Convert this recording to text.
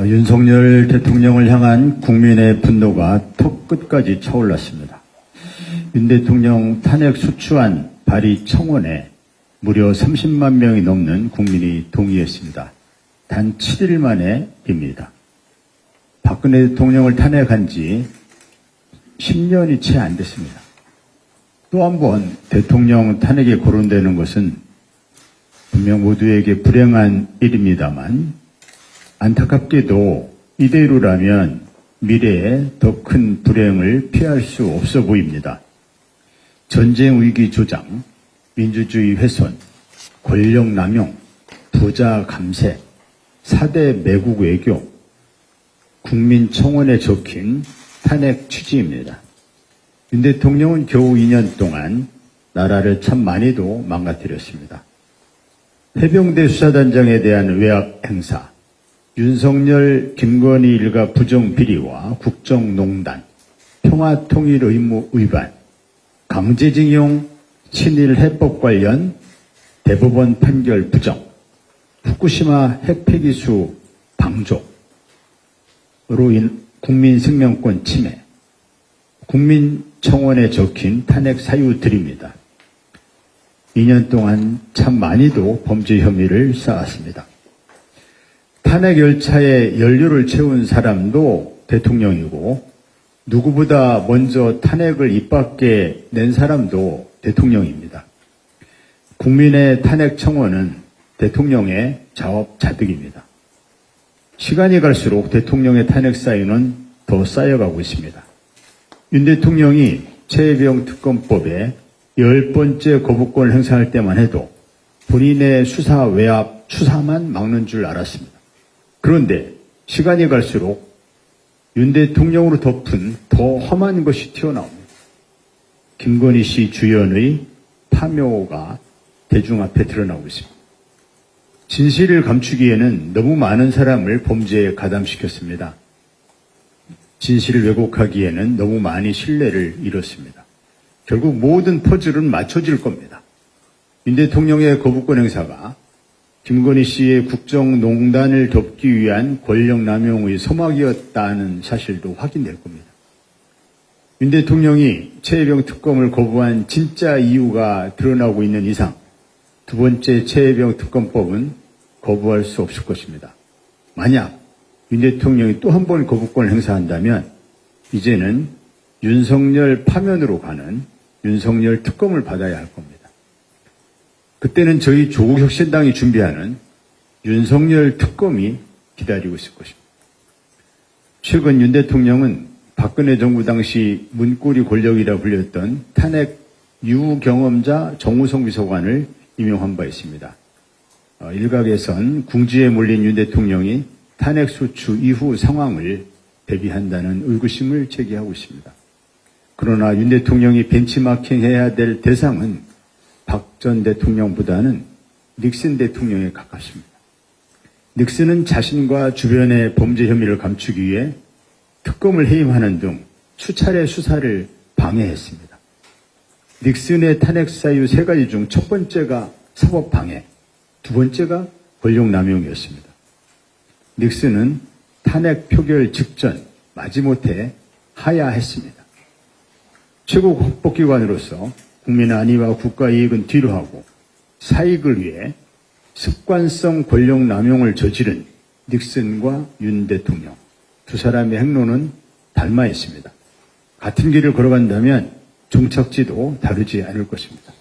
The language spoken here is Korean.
윤석열 대통령을 향한 국민의 분노가 턱 끝까지 차올랐습니다. 윤 대통령 탄핵 소추안 발의 청원에 무려 30만 명이 넘는 국민이 동의했습니다. 단 7일 만에입니다. 박근혜 대통령을 탄핵한 지 10년이 채 안 됐습니다. 또 한 번 대통령 탄핵에 거론되는 것은 분명 모두에게 불행한 일입니다만 안타깝게도 이대로라면 미래에 더 큰 불행을 피할 수 없어 보입니다. 전쟁 위기 조장, 민주주의 훼손, 권력 남용, 부자 감세, 4대 매국 외교, 국민 청원에 적힌 탄핵 취지입니다. 윤 대통령은 겨우 2년 동안 나라를 참 많이도 망가뜨렸습니다. 해병대 수사단장에 대한 외압 행사, 윤석열, 김건희 일가 부정비리와 국정농단, 평화통일 의무 위반, 강제징용, 친일 해법 관련 대법원 판결 부정, 후쿠시마 핵폐기수 방조로 국민 생명권 침해, 국민청원에 적힌 탄핵 사유들입니다. 2년 동안 참 많이도 범죄 혐의를 쌓았습니다. 탄핵 열차에 연료를 채운 사람도 대통령이고 누구보다 먼저 탄핵을 입 밖에 낸 사람도 대통령입니다. 국민의 탄핵 청원은 대통령의 자업자득입니다. 시간이 갈수록 대통령의 탄핵 사유는 더 쌓여가고 있습니다. 윤 대통령이 최혜병 특검법에 10번째 거부권을 행사할 때만 해도 본인의 수사 외압 추사만 막는 줄 알았습니다. 그런데 시간이 갈수록 윤 대통령으로 덮은 더 험한 것이 튀어나옵니다. 김건희 씨 주연의 파묘가 대중 앞에 드러나고 있습니다. 진실을 감추기에는 너무 많은 사람을 범죄에 가담시켰습니다. 진실을 왜곡하기에는 너무 많이 신뢰를 잃었습니다. 결국 모든 퍼즐은 맞춰질 겁니다. 윤 대통령의 거부권 행사가 김건희 씨의 국정농단을 덮기 위한 권력남용의 소막이었다는 사실도 확인될 겁니다. 윤 대통령이 최혜병 특검을 거부한 진짜 이유가 드러나고 있는 이상 두 번째 최혜병 특검법은 거부할 수 없을 것입니다. 만약 윤 대통령이 또 한 번 거부권을 행사한다면 이제는 윤석열 파면으로 가는 윤석열 특검을 받아야 할 겁니다. 그때는 저희 조국혁신당이 준비하는 윤석열 특검이 기다리고 있을 것입니다. 최근 윤 대통령은 박근혜 정부 당시 문고리 권력이라 불렸던 탄핵 유경험자 정우성 비서관을 임용한 바 있습니다. 일각에선 궁지에 몰린 윤 대통령이 탄핵 소추 이후 상황을 대비한다는 의구심을 제기하고 있습니다. 그러나 윤 대통령이 벤치마킹해야 될 대상은 박 전 대통령보다는 닉슨 대통령에 가깝습니다. 닉슨은 자신과 주변의 범죄 혐의를 감추기 위해 특검을 해임하는 등 수차례 수사를 방해했습니다. 닉슨의 탄핵 사유 3가지 중 첫 번째가 사법 방해, 두 번째가 권력남용이었습니다. 닉슨은 탄핵 표결 직전 마지못해 하야했습니다. 최고 헌법기관으로서 국민 안위와 국가 이익은 뒤로 하고 사익을 위해 습관성 권력 남용을 저지른 닉슨과 윤 대통령 두 사람의 행로는 닮아 있습니다. 같은 길을 걸어간다면 종착지도 다르지 않을 것입니다.